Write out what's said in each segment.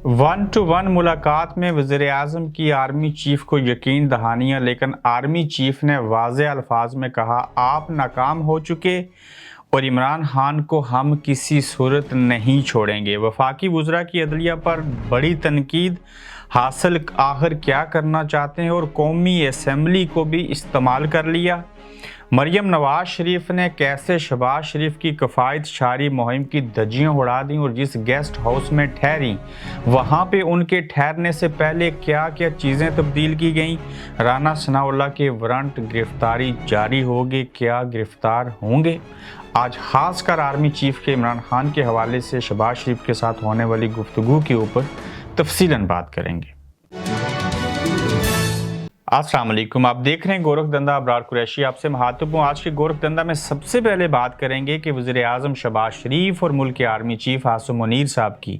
1-to-1 मुलाकात में वज़ीर-ए-आज़म की आर्मी चीफ को यकीन दहानियां, लेकिन आर्मी चीफ ने वाज़े अल्फाज में कहा, आप नाकाम हो चुके और इमरान खान को हम किसी सूरत नहीं छोड़ेंगे। वफाकी वज़रा की अदलिया पर बड़ी तनकीद, हासिल आखिर क्या करना चाहते हैं और कौमी असम्बली को भी इस्तेमाल कर लिया। मरियम नवाज शरीफ ने कैसे शहबाज शरीफ की किफ़ायत शारी मुहिम की धज्जियां उड़ा दी और जिस गेस्ट हाउस में ठहरी वहां पे उनके ठहरने से पहले क्या क्या चीज़ें तब्दील की गईं। राना सनाउल्लाह के वारंट गिरफ्तारी जारी होगी, क्या गिरफ्तार होंगे? आज खासकर आर्मी चीफ के इमरान खान के हवाले से शहबाज शरीफ के साथ होने वाली गुफ्तगू के ऊपर तफसीलन बात करेंगे। अस्सलाम वालेकुम, आप देख रहे हैं गोरख धंधा, अबरार कुरैशी आपसे मुखातिब हूं। आज के गोरख धंधा में सबसे पहले बात करेंगे कि वज़ीर-ए-आज़म शहबाज शरीफ और मुल्क के आर्मी चीफ आसिम मुनीर साहब की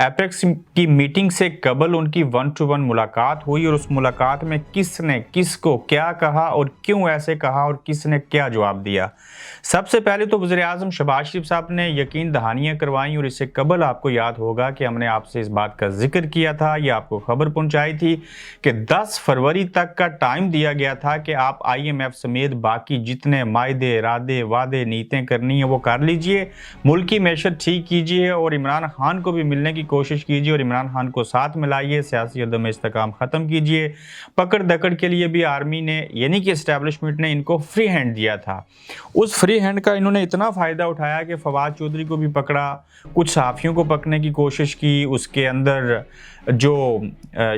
एपेक्स की मीटिंग से कबल उनकी 1-to-1 मुलाकात हुई और उस मुलाकात में किसने किसको क्या कहा और क्यों ऐसे कहा और किसने क्या जवाब दिया। सबसे पहले तो वज़ीर-ए-आज़म शहबाज शरीफ साहब ने यकीन दहानियाँ करवाई और इससे कबल आपको याद होगा कि हमने आपसे इस बात का जिक्र किया था, या आपको खबर पहुँचाई थी कि 10 फरवरी तक का टाइम दिया गया था कि आप IMF समेत बाकी जितने मायदे, इरादे, वादे, नीयतें करनी है वो कर लीजिए, मुल्क की मैशत ठीक कीजिए और इमरान खान को भी मिलने की कोशिश कीजिए और इमरान खान को साथ मिलाइए, सियासी अदम इस्तेकाम ख़त्म कीजिए। पकड़ दकड़ के लिए भी आर्मी ने यानी कि इस्टेब्लिशमेंट ने इनको फ्री हैंड दिया था। उस फ्री हैंड का इन्होंने इतना फ़ायदा उठाया कि फवाद चौधरी को भी पकड़ा, कुछ सहाफ़ियों को पकड़ने की कोशिश की, उसके अंदर जो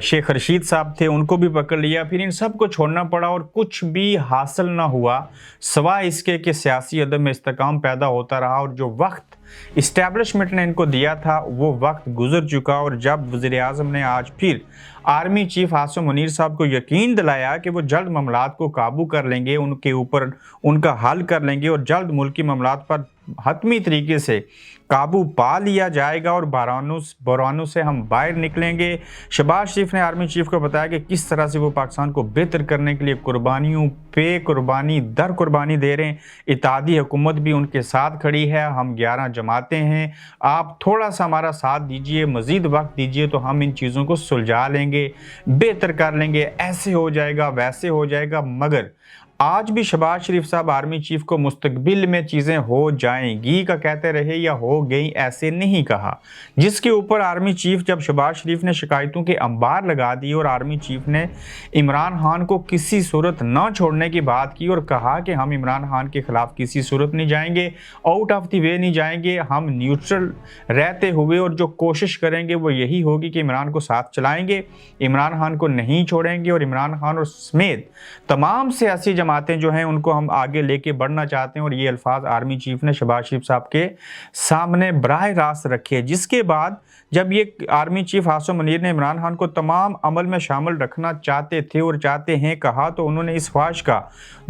शेख रशीद साहब थे उनको भी पकड़ लिया, फिर इन सब को छोड़ना पड़ा और कुछ भी हासिल ना हुआ सवाए इसके कि सियासी अदम में इस्तेकाम पैदा होता रहा और जो वक्त इस्टेब्लिशमेंट ने इनको दिया था वो वक्त गुजर चुका। और जब वज़ीर-ए-आज़म ने आज फिर आर्मी चीफ आसिम मुनीर साहब को यकीन दिलाया कि वो जल्द मामलात को काबू कर लेंगे, उनके ऊपर उनका हल कर लेंगे और जल्द मुल्की मामलात पर हतमी तरीके से काबू पा लिया जाएगा और बहरानों से हम बाहर निकलेंगे। शहबाज शरीफ ने आर्मी चीफ को बताया कि किस तरह से वो पाकिस्तान को बेहतर करने के लिए कुर्बानियों पे कुर्बानी दर कुर्बानी दे रहे हैं। इत्तेहादी हुकूमत भी उनके साथ खड़ी है, हम 11 जमातें हैं, आप थोड़ा सा हमारा साथ दीजिए, मज़ीद वक्त दीजिए तो हम इन चीज़ों को सुलझा लेंगे, बेहतर कर लेंगे, ऐसे हो जाएगा वैसे हो जाएगा। मगर आज भी शहबाज शरीफ साहब आर्मी चीफ को मुस्तकबिल में चीज़ें हो जाएंगी का कहते रहे या हो गई ऐसे नहीं कहा, जिसके ऊपर आर्मी चीफ जब शहबाज शरीफ ने शिकायतों के अंबार लगा दी और आर्मी चीफ ने इमरान खान को किसी सूरत न छोड़ने की बात की और कहा कि हम इमरान खान के खिलाफ किसी सूरत नहीं जाएंगे, आउट ऑफ द वे नहीं जाएंगे, हम न्यूट्रल रहते हुए और जो कोशिश करेंगे वो यही होगी कि इमरान को साथ चलाएंगे, इमरान खान को नहीं छोड़ेंगे और इमरान खान और समेत तमाम सियासी जमातें जो हैं उनको हम आगे लेके बढ़ना चाहते हैं। और ये अल्फाज आर्मी चीफ ने शहबाज शरीफ साहब के सामने बराह रास्त रखे। जिसके बाद जब ये आर्मी चीफ आसिम मुनीर ने इमरान खान को तमाम अमल में शामिल रखना चाहते थे और चाहते हैं कहा, तो उन्होंने इस ख्वाहिश का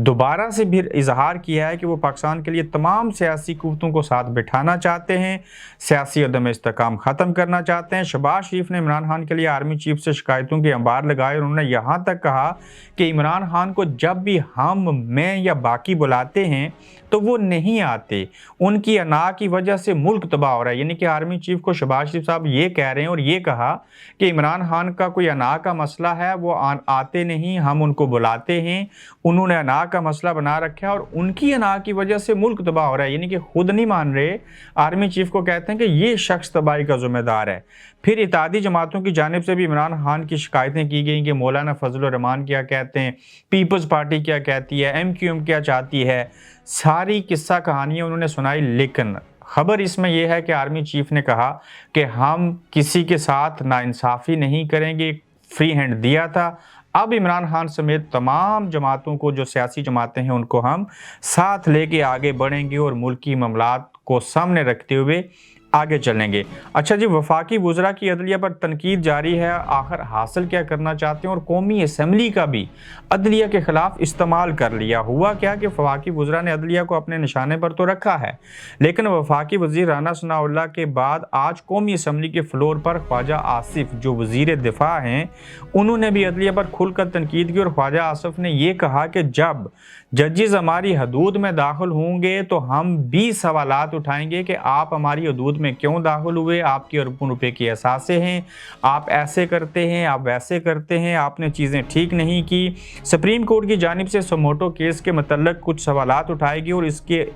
दोबारा से भी इजहार किया है कि वो पाकिस्तान के लिए तमाम सियासी कुव्वतों को साथ बिठाना चाहते हैं, सियासी अदम इस्तेकाम ख़त्म करना चाहते हैं। शहबाज शरीफ ने इमरान खान के लिए आर्मी चीफ से शिकायतों के अंबार लगाए और उन्होंने यहाँ तक कहा कि इमरान खान को जब भी हम, मैं या बाकी बुलाते हैं तो वो नहीं आते, उनकी अना की वजह से मुल्क तबाह हो रहा है। यानी कि आर्मी चीफ को शहबाज शरीफ साहब ये कह रहे हैं और ये कहा कि इमरान खान का कोई अना का मसला है, वो आते नहीं, हम उनको बुलाते हैं, उन्होंने अना का मसला बना रखा है और उनकी अना की वजह से मुल्क तबाह हो रहा है। यानी कि खुद नहीं मान रहे, आर्मी चीफ को कहते हैं कि ये शख्स तबाही का जिम्मेदार है। फिर इत्तेहादी जमातों की जानिब से भी इमरान खान की शिकायतें की गई कि मौलाना फजल रहमान क्या कहते हैं, पीपल्स पार्टी क्या कहती है, MQM क्या चाहती है, सारी किस्सा कहानियाँ उन्होंने सुनाई। लेकिन खबर इसमें यह है कि आर्मी चीफ ने कहा कि हम किसी के साथ नाइंसाफ़ी नहीं करेंगे, फ्री हैंड दिया था, अब इमरान खान समेत तमाम जमातों को, जो सियासी जमातें हैं, उनको हम साथ लेके आगे बढ़ेंगे और मुल्की मामलात को सामने रखते हुए आगे चलेंगे। अच्छा जी, वफाकी वज़रा की अदलिया पर तनकीद जारी है, आखिर हासिल क्या करना चाहते हैं और कौमी असम्बली का भी अदलिया के ख़िलाफ़ इस्तेमाल कर लिया। हुआ क्या कि वफाकी वज़रा ने अदलिया को अपने निशाने पर तो रखा है, लेकिन वफाकी वज़ीर राना सनाउल्लाह के बाद आज कौमी असम्बली के फ्लोर पर ख्वाजा आसिफ जो वज़ीर दिफा हैं उन्होंने भी अदलिया पर खुलकर तनकीद की और ख्वाजा आसिफ ने यह कहा कि जब जजेस हमारी हदूद में दाखिल होंगे तो हम भी सवालात उठाएंगे कि आप हमारी हदूद में क्यों दाखिल हुए, आपके अरबों रुपए की असासे हैं, आप ऐसे करते हैं, आप वैसे करते हैं, आपने चीज़ें ठीक नहीं की। सुप्रीम कोर्ट की जानिब से सुमोटो केस के मतलब कुछ सवालात उठाएगी और इसके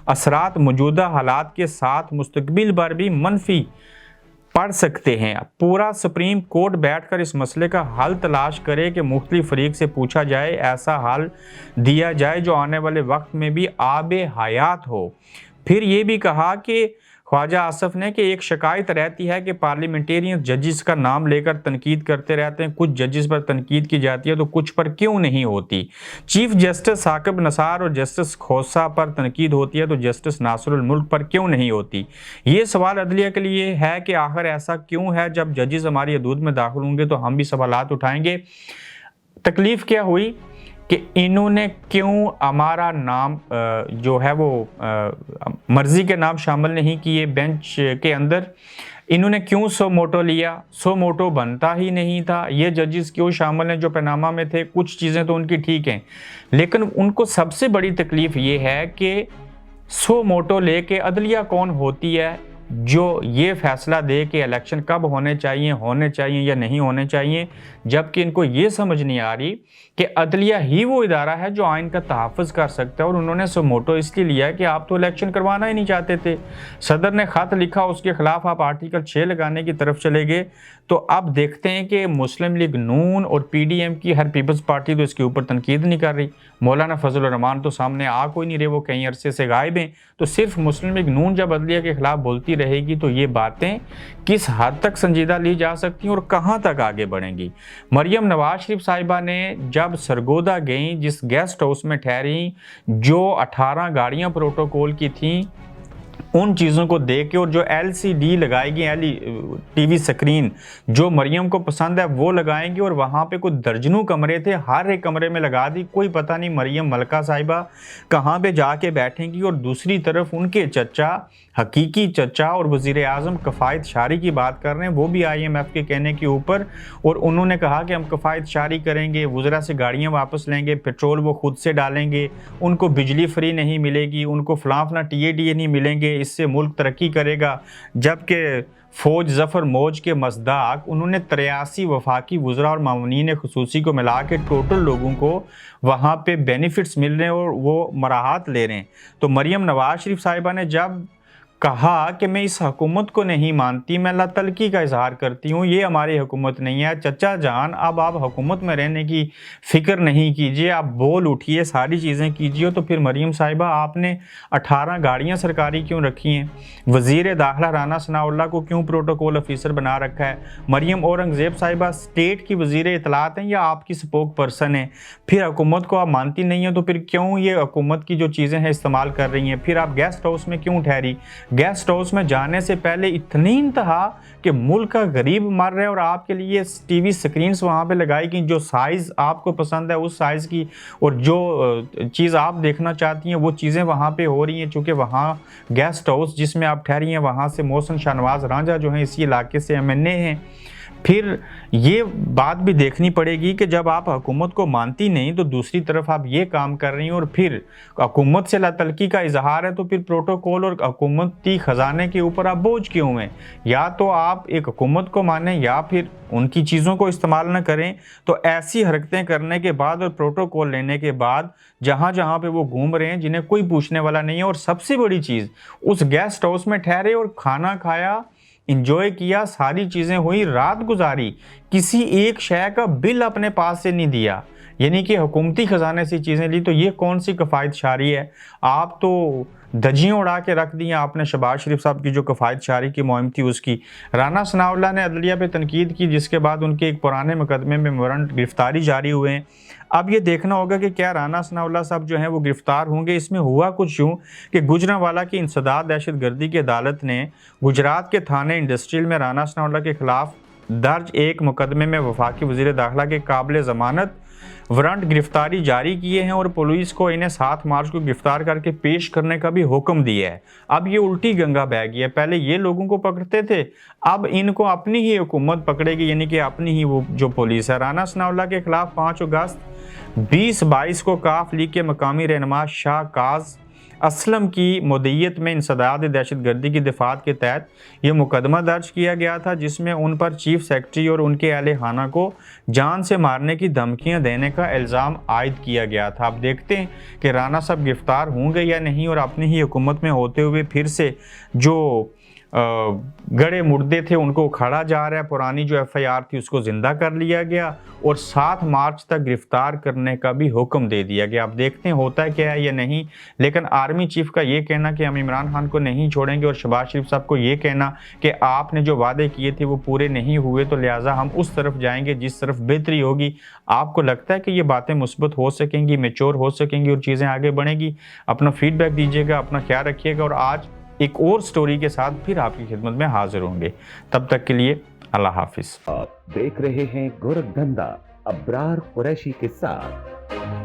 असरात मौजूदा हालात के साथ मुस्तकबिल पर भी मनफी पढ़ सकते हैं। पूरा सुप्रीम कोर्ट बैठकर इस मसले का हल तलाश करे कि मुख्तलिफ फरीक से पूछा जाए, ऐसा हल दिया जाए जो आने वाले वक्त में भी आबे हयात हो। फिर ये भी कहा कि ख्वाजा आसफ ने कि एक शिकायत रहती है कि पार्लियामेंटेरियन जजेस का नाम लेकर तनकीद करते रहते हैं, कुछ जजेस पर तनकीद की जाती है तो कुछ पर क्यों नहीं होती। चीफ जस्टिस साकिब नसार और जस्टिस खोसा पर तनकीद होती है तो जस्टिस नासिरुल मुल्क पर क्यों नहीं होती। ये सवाल अदलिया के लिए है कि आखिर ऐसा क्यों है। जब जजेस हमारी हदूद में दाखिल होंगे तो हम भी सवालात उठाएंगे। तकलीफ क्या हुई कि इन्होंने क्यों हमारा नाम जो है वो मर्जी के नाम शामिल नहीं किए बेंच के अंदर। इन्होंने क्यों सो मोटो लिया, सो मोटो बनता ही नहीं था। ये जजेस क्यों शामिल हैं जो पनामा में थे। कुछ चीज़ें तो उनकी ठीक हैं, लेकिन उनको सबसे बड़ी तकलीफ ये है कि सो मोटो लेके अदलिया कौन होती है जो ये फैसला दे कि इलेक्शन कब होने चाहिए या नहीं होने चाहिए, जबकि इनको ये समझ नहीं आ रही कि अदलिया ही वो इदारा है जो आइन का तहफ़्फ़ुज़ कर सकता है। और उन्होंने सो मोटो इसलिए लिया कि आप तो इलेक्शन करवाना ही नहीं चाहते थे। सदर ने ख़त लिखा, उसके ख़िलाफ़ आप आर्टिकल 6 लगाने की तरफ चले गए। तो अब देखते हैं कि मुस्लिम लीग नून और PDM की हर पीपल्स पार्टी तो इसके ऊपर तनकीद नहीं कर रही। मौलाना फजल रहमान तो सामने आ कोई नहीं रहे, वो कई अरसे से गायब हैं। तो सिर्फ मुस्लिम लीग नून जब अदलिया के ख़िलाफ़ बोलती रहेगी तो ये बातें किस हद तक संजीदा ली जा सकती हैं और कहाँ तक आगे बढ़ेंगी। मरियम नवाज शरीफ साहिबा ने जब सरगोदा गई, जिस गेस्ट हाउस में ठहरी, जो 18 गाड़ियाँ प्रोटोकॉल की थीं, उन चीज़ों को देख के और जो LCD लगाएगी, TV स्क्रीन जो मरियम को पसंद है वो लगाएंगी, और वहाँ पे कुछ दर्जनों कमरे थे, हर एक कमरे में लगा दी। कोई पता नहीं मरियम मलका साहिबा कहाँ पे जाके बैठेंगी। और दूसरी तरफ उनके चचा, हकीकी चचा और वज़ीर आज़म कफ़ायत शारी की बात कर रहे हैं, वो भी IMF के कहने के ऊपर। और उन्होंने कहा कि हम कफ़ायत शारी करेंगे, वज़रा से गाड़ियाँ वापस लेंगे, पेट्रोल वो खुद से डालेंगे, उनको बिजली फ्री नहीं मिलेगी, उनको फलां TADA नहीं मिलेंगे, इससे मुल्क तरक्की करेगा। जबकि फ़ौज ज़फ़र मौज के मज़दाक उन्होंने 83 वफाकी वज़रा और मामूनीन ख़ुसूसी को मिला के टोटल लोगों को वहाँ पे बेनिफिट्स मिल रहे हैं और वो मराहत ले रहे हैं। तो मरियम नवाज शरीफ साहिबा ने जब कहा कि मैं इस हुकूमत को नहीं मानती, मैं अल्लाह तलकी का इजहार करती हूँ, ये हमारी हुकूमत नहीं है। चचा जान, अब आप हुकूमत में रहने की फ़िक्र नहीं कीजिए, आप बोल उठिए, सारी चीज़ें कीजिए। तो फिर मरियम साहिबा आपने 18 गाड़ियाँ सरकारी क्यों रखी हैं? वज़ीर दाखिला राना सनाउल्लाह को क्यों प्रोटोकॉल ऑफिसर बना रखा है? मरियम औरंगज़ेब साहिबा स्टेट की वज़ीर इतलात हैं या आपकी स्पोक पर्सन है? फिर हुकूमत को आप मानती नहीं हैं तो फिर क्यों ये हुकूमत की जो चीज़ें हैं इस्तेमाल कर रही हैं? फिर आप गेस्ट हाउस में क्यों ठहरी? गेस्ट हाउस में जाने से पहले इतनी इंतहा कि मुल्क का गरीब मर रहा है और आपके लिए TV स्क्रीन्स वहाँ पे लगाई कि जो साइज़ आपको पसंद है उस साइज़ की, और जो चीज़ आप देखना चाहती हैं वो चीज़ें वहाँ पे हो रही हैं। चूँकि वहाँ गेस्ट हाउस जिसमें आप ठहरी हैं, वहाँ से मोहसिन शाहनवाज रांझा जो हैं इसी इलाके से MNA हैं। फिर ये बात भी देखनी पड़ेगी कि जब आप हुकूमत को मानती नहीं तो दूसरी तरफ आप ये काम कर रही हैं, और फिर हुकूमत से लातलकी का इजहार है, तो फिर प्रोटोकॉल और हुकूमती ख़जाने के ऊपर आप बोझ क्यों हैं? या तो आप एक हुकूमत को मानें या फिर उनकी चीज़ों को इस्तेमाल न करें। तो ऐसी हरकतें करने के बाद और प्रोटोकॉल लेने के बाद जहाँ जहाँ पे वो घूम रहे हैं, जिन्हें कोई पूछने वाला नहीं है, और सबसे बड़ी चीज़ उस गेस्ट हाउस में ठहरे और खाना खाया, इंजॉय किया, सारी चीज़ें हुई, रात गुजारी, किसी एक शय का बिल अपने पास से नहीं दिया, यानी कि हुकूमती ख़जाने से चीज़ें ली। तो ये कौन सी कफ़ायत शारी है? आप तो धज्जियाँ उड़ा के रख दी आपने शहबाज शरीफ साहब की जो कफ़ायत शारी की मुहिम थी उसकी। राना सनाउल्लाह ने अदलिया पे तनकीद की, जिसके बाद उनके एक पुराने मुकदमे में वारंट गिरफ्तारी जारी हुए हैं। अब ये देखना होगा कि क्या राना सनाउल्लाह साहब जो हैं वो गिरफ्तार होंगे। इसमें हुआ कुछ यूँ कि गुजरांवाला की इंसदाद दहशतगर्दी की अदालत ने गुजरात के थाने इंडस्ट्रियल में राना सनाउल्लाह के खिलाफ दर्ज एक मुकदमे में वफाकी वज़ीर दाखिला के काबिल ज़मानत वारंट गिरफ्तारी जारी किए हैं और पुलिस को इन्हें 7 मार्च को गिरफ्तार करके पेश करने का भी हुक्म दिया है। अब ये उल्टी गंगा बह गई है, पहले ये लोगों को पकड़ते थे, अब इनको अपनी ही हुकूमत पकड़ेगी, यानी कि अपनी ही वो जो पुलिस है। राना सनाउल्लाह के खिलाफ 5 अगस्त 2022 को काफ लीग के मकामी रहनुमा शाह काज असलम की मुद्दत में इंसदाद दहशतगर्दी की दफात के तहत ये मुकदमा दर्ज किया गया था, जिसमें उन पर चीफ सेक्रेटरी और उनके अहले खाना को जान से मारने की धमकियां देने का इल्ज़ाम आयद किया गया था। अब देखते हैं कि राना साहब गिरफ्तार होंगे या नहीं, और अपनी ही हुकूमत में होते हुए फिर से जो गड़े मुर्दे थे उनको उखाड़ा जा रहा है। पुरानी जो एफआईआर थी उसको ज़िंदा कर लिया गया और 7 मार्च तक गिरफ्तार करने का भी हुक्म दे दिया गया। अब देखते हैं होता है क्या है या नहीं, लेकिन आर्मी चीफ का ये कहना कि हम इमरान खान को नहीं छोड़ेंगे और शहबाज शरीफ साहब को ये कहना कि आपने जो वादे किए थे वो पूरे नहीं हुए, तो लिहाजा हम उस तरफ जाएंगे जिस तरफ बेहतरी होगी। आपको लगता है कि ये बातें मुस्बत हो सकेंगी, मेच्योर हो सकेंगी और चीज़ें आगे बढ़ेंगी? अपना फीडबैक दीजिएगा, अपना ख्याल रखिएगा, और आज एक और स्टोरी के साथ फिर आपकी खिदमत में हाजिर होंगे। तब तक के लिए अल्लाह हाफिज। आप देख रहे हैं गोरखधंधा अब्रार कुरैशी के साथ।